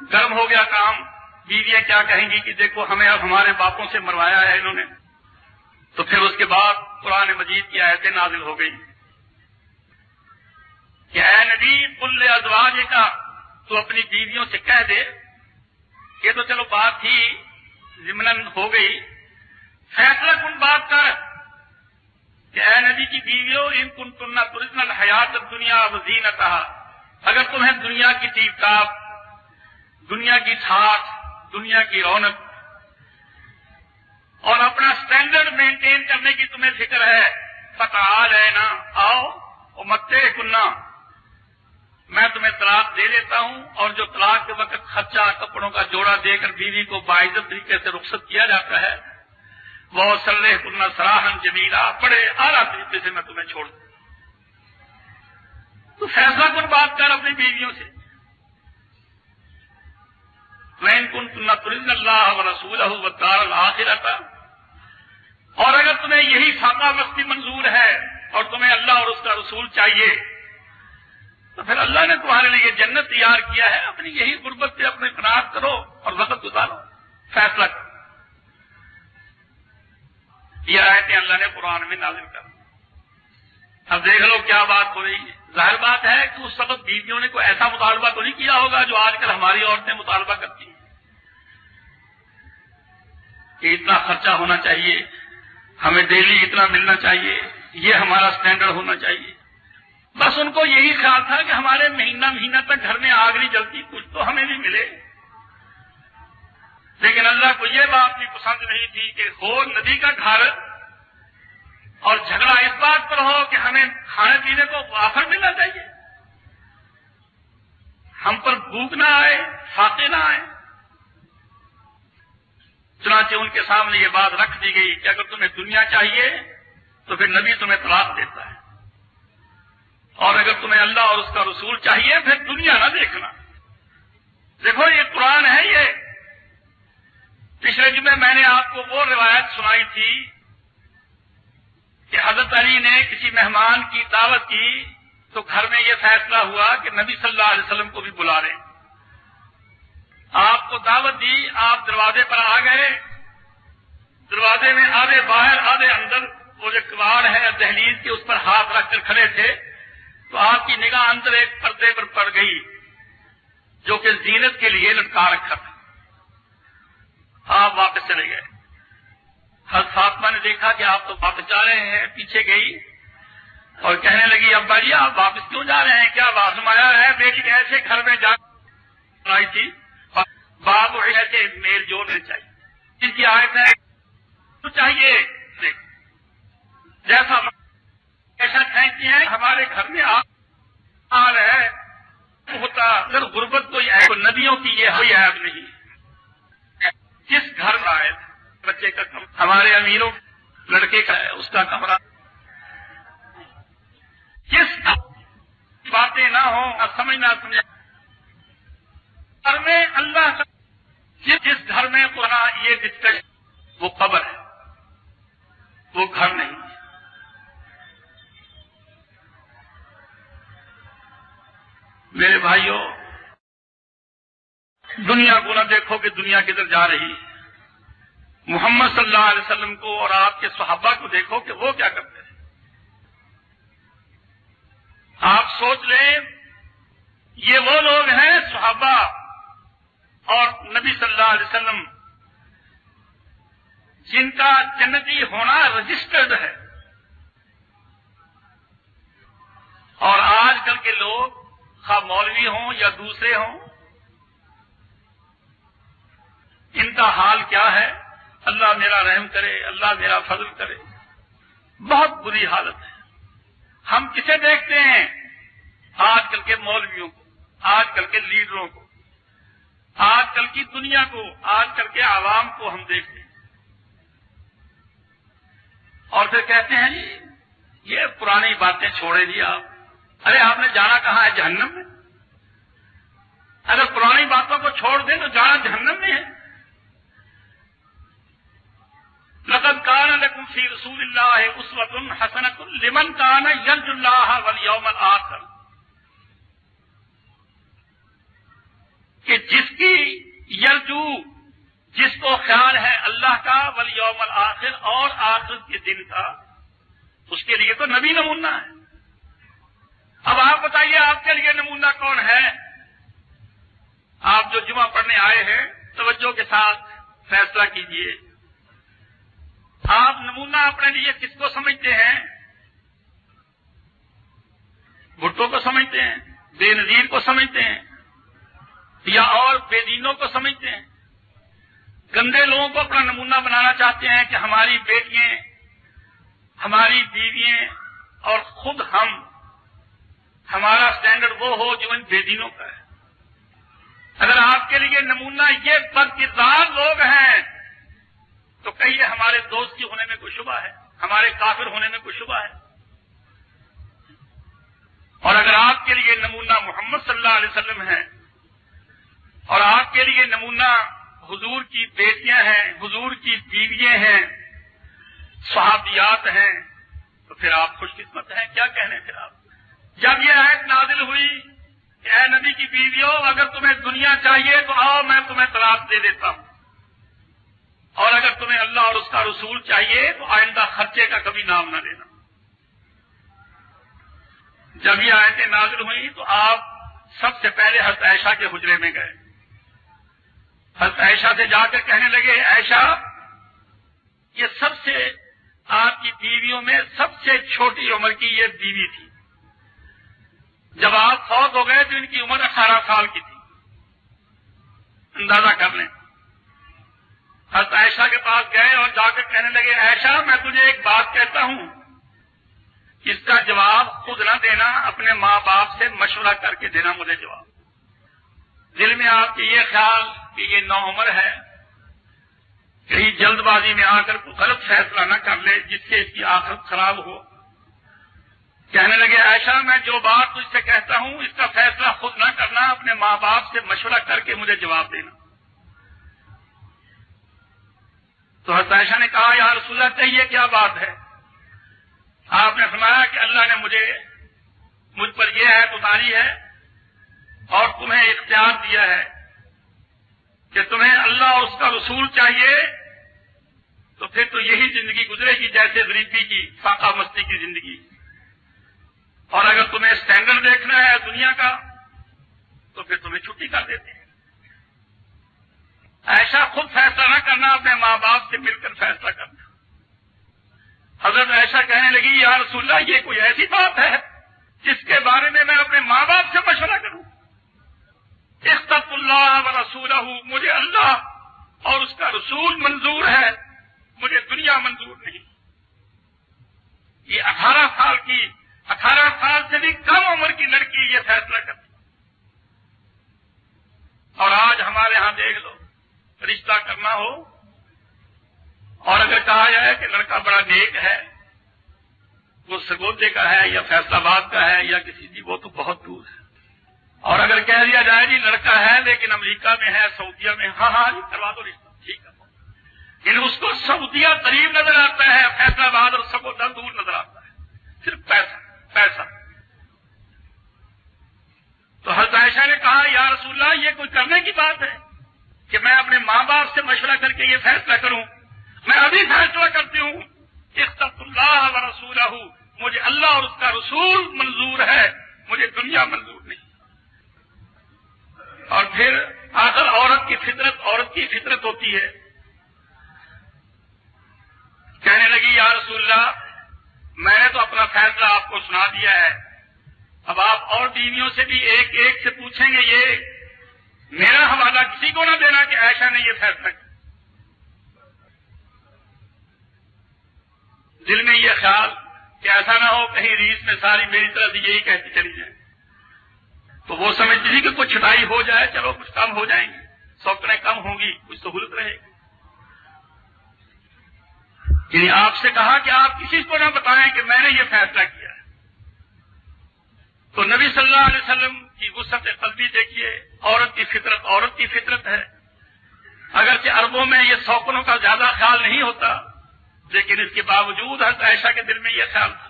گرم ہو گیا کام، بیویاں کیا کہیں گی کہ دیکھو ہمیں اب ہمارے باپوں سے مروایا ہے انہوں نے. تو پھر اس کے بعد قرآن مجید کی آیتیں نازل ہو گئی کہ اے نبی قل لازواجک، تو اپنی بیویوں سے کہہ دے. یہ تو چلو بات ہی ضمناً ہو گئی، فیصلہ کن بات کر کہ اے نبی کی بیویوں ان کنتن تردن الحیات الدنیا وزینتہا، اگر تمہیں دنیا کی ٹیپ ٹاپ، دنیا کی ٹھاٹ، دنیا کی رونق اور اپنا سٹینڈرڈ مینٹین کرنے کی تمہیں فکر ہے، فتعالین، آؤ امتعکن، میں تمہیں طلاق دے دیتا ہوں. اور جو طلاق کے وقت خرچہ کپڑوں کا جوڑا دے کر بیوی کو باعزت طریقے سے رخصت کیا جاتا ہے، وہ سرحن سراہن جمیلا، بڑے اعلیٰ طریقے سے میں تمہیں چھوڑ دوں. تو فیصلہ کن بات کر اپنی بیویوں سے. وَإِن كُنتُنَّ تُرِدْنَ اللَّهَ وَرَسُولَهُ وَالدَّارَ الْآخِرَةَ، اور اگر تمہیں یہی فاقہ وقتی منظور ہے اور تمہیں اللہ اور اس کا رسول چاہیے، تو پھر اللہ نے تمہارے لیے جنت تیار کیا ہے. اپنی یہی غربت سے اپنے قناعت کرو اور وقت گزارو، فیصلہ کرو. یہ آیتیں اللہ نے قرآن میں نازل کر. اب دیکھ لو کیا بات ہو رہی ہے. ظاہر بات ہے کہ اس وقت بیویوں نے کوئی ایسا مطالبہ تو نہیں کیا ہوگا جو آج کل ہماری عورتیں مطالبہ کرتی ہیں کہ اتنا خرچہ ہونا چاہیے، ہمیں ڈیلی اتنا ملنا چاہیے، یہ ہمارا سٹینڈرڈ ہونا چاہیے. بس ان کو یہی خیال تھا کہ ہمارے مہینہ تک گھر میں آگ نہیں جلتی، کچھ تو ہمیں بھی ملے. لیکن اللہ کو یہ بات بھی پسند نہیں تھی کہ ہو ندی کا گھر اور جھگڑا اس بات پر ہو کہ ہمیں کھانے پینے کو وافر ملنا چاہیے، ہم پر بھوک نہ آئے، فاقے نہ آئے. چنانچہ ان کے سامنے یہ بات رکھ دی گئی کہ اگر تمہیں دنیا چاہیے تو پھر نبی تمہیں طلاق دیتا ہے، اور اگر تمہیں اللہ اور اس کا رسول چاہیے پھر دنیا نہ دیکھنا. دیکھو یہ قرآن ہے. یہ پچھلے جمعے میں نے آپ کو وہ روایت سنائی تھی کہ حضرت علی نے کسی مہمان کی دعوت کی تو گھر میں یہ فیصلہ ہوا کہ نبی صلی اللہ علیہ وسلم کو بھی بلا رہے ہیں. آپ کو دعوت دی، آپ دروازے پر آ گئے. دروازے میں آدھے باہر آدھے اندر، وہ جو کواڑ ہے دہلیز کے اس پر ہاتھ رکھ کر کھڑے تھے. تو آپ کی نگاہ اندر ایک پردے پر پڑ گئی جو کہ زینت کے لیے لٹکا رکھا تھا. آپ واپس چلے گئے. حضرت فاطمہ نے دیکھا کہ آپ تو واپس جا رہے ہیں، پیچھے گئی اور کہنے لگی ابا جی آپ واپس کیوں جا رہے ہیں، کیا لازم آیا ہے؟ بیٹی ایسے گھر میں جا آئی تھی، باپ ایسے میل جوڑنے چاہیے. جن کی آیت ہے تو چاہیے جیسا ایسا پھینکتی ہیں ہمارے گھر میں آ رہے ہوتا. اگر غربت کوئی عیب نبیوں کی یہ کوئی عیب نہیں. جس گھر میں آئے بچے کا کمرہ، ہمارے امیروں لڑکے کا ہے اس کا کمرہ، جس باتیں نہ ہوں سمجھ نہ سمجھا گھر میں اللہ کا، جس گھر میں قرآن یہ ڈسکشن، وہ قبر ہے، وہ گھر نہیں. میرے بھائیوں، دنیا کو نہ دیکھو کہ دنیا کدھر جا رہی ہے. محمد صلی اللہ علیہ وسلم کو اور آپ کے صحابہ کو دیکھو کہ وہ کیا کرتے ہیں. آپ سوچ لیں یہ وہ لوگ ہیں صحابہ اور نبی صلی اللہ علیہ وسلم جن کا جنتی ہونا رجسٹرڈ ہے. اور آج کل کے لوگ خواہ مولوی ہوں یا دوسرے ہوں، ان کا حال کیا ہے؟ اللہ میرا رحم کرے، اللہ میرا فضل کرے. بہت بری حالت ہے. ہم کسے دیکھتے ہیں؟ آج کل کے مولویوں کو، آج کل کے لیڈروں کو، آج کل کی دنیا کو، آج کل کے عوام کو ہم دیکھتے ہیں اور پھر کہتے ہیں جی یہ پرانی باتیں چھوڑے جی آپ. ارے آپ نے جانا کہاں ہے؟ جہنم میں. اگر پرانی باتوں کو چھوڑ دیں تو جانا جہنم میں ہے. لقد كان لكم في رسول الله اسوة حسنة لمن كان يرجو الله واليوم الآخر، کہ جس کی خیال ہے اللہ کا والیوم الآخر اور آخرت کے دن کا، اس کے لیے تو نبی نمونہ ہے۔ اب آپ بتائیے آپ کے لیے نمونہ کون ہے؟ آپ جو جمعہ پڑھنے آئے ہیں توجہ کے ساتھ فیصلہ کیجئے، آپ نمونہ اپنے لیے کس کو سمجھتے ہیں؟ بھٹو کو سمجھتے ہیں، بے نظیر کو سمجھتے ہیں، یا اور بے دینوں کو سمجھتے ہیں؟ گندے لوگوں کو اپنا نمونہ بنانا چاہتے ہیں کہ ہماری بیٹیاں، ہماری بیویاں اور خود ہمارا سٹینڈرڈ وہ ہو جو ان بے دینوں کا ہے۔ اگر آپ کے لیے نمونہ یہ بد کردار لوگ ہیں تو کہیے ہمارے دوست ہونے میں کوئی شبہ ہے، ہمارے کافر ہونے میں کوئی شبہ ہے؟ اور اگر آپ کے لیے نمونہ محمد صلی اللہ علیہ وسلم ہے اور آپ کے لیے نمونہ حضور کی بیٹیاں ہیں، حضور کی بیویاں ہیں، صحابیات ہیں، تو پھر آپ خوش قسمت ہیں۔ کیا کہنے پھر آپ؟ جب یہ آیت نازل ہوئی کہ اے نبی کی بیویوں اگر تمہیں دنیا چاہیے تو آؤ میں تمہیں طلاق دے دیتا ہوں، اور اگر تمہیں اللہ اور اس کا رسول چاہیے تو آئندہ خرچے کا کبھی نام نہ لینا۔ جب یہ آیتیں نازل ہوئی تو آپ سب سے پہلے حضرت عائشہ کے حجرے میں گئے، حضرت عائشہ سے جا کر کہنے لگے عائشہ یہ سب سے آپ کی بیویوں میں سب سے چھوٹی عمر کی یہ بیوی تھی، جب آپ فوت ہو گئے تو ان کی عمر 18 سال کی تھی، اندازہ کر لیں۔ حضرت عائشہ کے پاس گئے اور جا کر کہنے لگے عائشہ میں تجھے ایک بات کہتا ہوں، اس کا جواب خود نہ دینا، اپنے ماں باپ سے مشورہ کر کے دینا مجھے جواب۔ دل میں آپ کے یہ خیال کہ یہ نوعمر ہے، کہیں جلد بازی میں آ کر کوئی غلط فیصلہ نہ کر لے جس سے اس کی آخرت خراب ہو۔ کہنے لگے عائشہ میں جو بات تجھ سے کہتا ہوں اس کا فیصلہ خود نہ کرنا، اپنے ماں باپ سے مشورہ کر کے مجھے جواب دینا۔ تو حضرت عائشہ نے کہا یا رسول اللہ کہیے کیا بات ہے؟ آپ نے فرمایا کہ اللہ نے مجھ پر یہ ہے اتاری ہے اور تمہیں اختیار دیا ہے کہ تمہیں اللہ اور اس کا رسول چاہیے تو پھر تو یہی زندگی گزرے گی جیسے غریبی کی، فاقہ مستی کی زندگی، اور اگر تمہیں اسٹینڈرڈ دیکھنا ہے دنیا کا تو پھر تمہیں چھٹی کر دیتے ہیں۔ ایسا خود فیصلہ نہ کرنا، اپنے ماں باپ سے مل کر فیصلہ کرنا۔ حضرت عائشہ کہنے لگی یا رسول اللہ یہ کوئی ایسی بات ہے جس کے بارے میں اپنے ماں باپ سے مشورہ کروں؟ اختص اللہ و رسولہ، مجھے اللہ اور اس کا رسول منظور ہے، مجھے دنیا منظور نہیں۔ یہ 18 سال سے بھی کم عمر کی لڑکی یہ فیصلہ کرتی، اور آج ہمارے ہاں دیکھ لو رشتہ کرنا ہو اور اگر کہا جائے کہ لڑکا بڑا نیک ہے، وہ سرگودے کا ہے یا فیصل آباد کا ہے یا کسی کی، وہ تو بہت دور ہے، اور اگر کہہ دیا جائے جی لڑکا ہے لیکن امریکہ میں ہے، سعودیہ میں، ہاں جی کروا دو رشتہ، ٹھیک ہے، لیکن اس کو سعودیہ قریب نظر آتا ہے، فیصل آباد اور سرگودہ دور نظر آتا ہے، صرف پیسہ۔ تو حضرت عائشہ نے کہا یا رسول اللہ یہ کوئی کرنے کی بات ہے کہ میں اپنے ماں باپ سے مشورہ کر کے یہ فیصلہ کروں؟ میں ابھی فیصلہ کرتی ہوں اختص اللہ و رسولہ، مجھے اللہ اور اس کا رسول منظور ہے، مجھے دنیا منظور نہیں۔ اور پھر آخر عورت کی فطرت ہوتی ہے، کہنے لگی یا رسول اللہ میں نے تو اپنا فیصلہ آپ کو سنا دیا ہے، اب آپ اور بیویوں سے بھی ایک ایک سے پوچھیں گے، یہ میرا حوالہ کسی کو نہ دینا کہ عائشہ نے یہ فیصلہ کیا۔ دل میں یہ خیال کہ ایسا نہ ہو کہیں ریس میں ساری میری طرح سے یہی کہتی چلی جائے، تو وہ سمجھتی تھی کہ کچھ چھٹائی ہو جائے، چلو کچھ کم ہو جائیں گی، سوکڑیں کم ہوں گی، کچھ سہولت رہے گی۔ یعنی آپ سے کہا کہ آپ کسی کو نہ بتائیں کہ میں نے یہ فیصلہ کیا ہے۔ تو نبی صلی اللہ علیہ وسلم کی وسعت قلبی دیکھیے، عورت کی فطرت ہے، اگرچہ عربوں میں یہ سوکنوں کا زیادہ خیال نہیں ہوتا، لیکن اس کے باوجود حضرت عائشہ کے دل میں یہ خیال تھا۔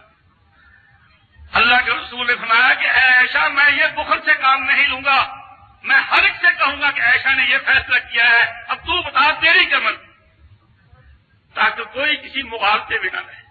اللہ کے رسول نے فرمایا کہ اے عائشہ میں یہ بخل سے کام نہیں لوں گا، میں ہر ایک سے کہوں گا کہ عائشہ نے یہ فیصلہ کیا ہے، اب تو بتا تیری کیا مرضی۔ کسی مغالطے میں نہ رہے۔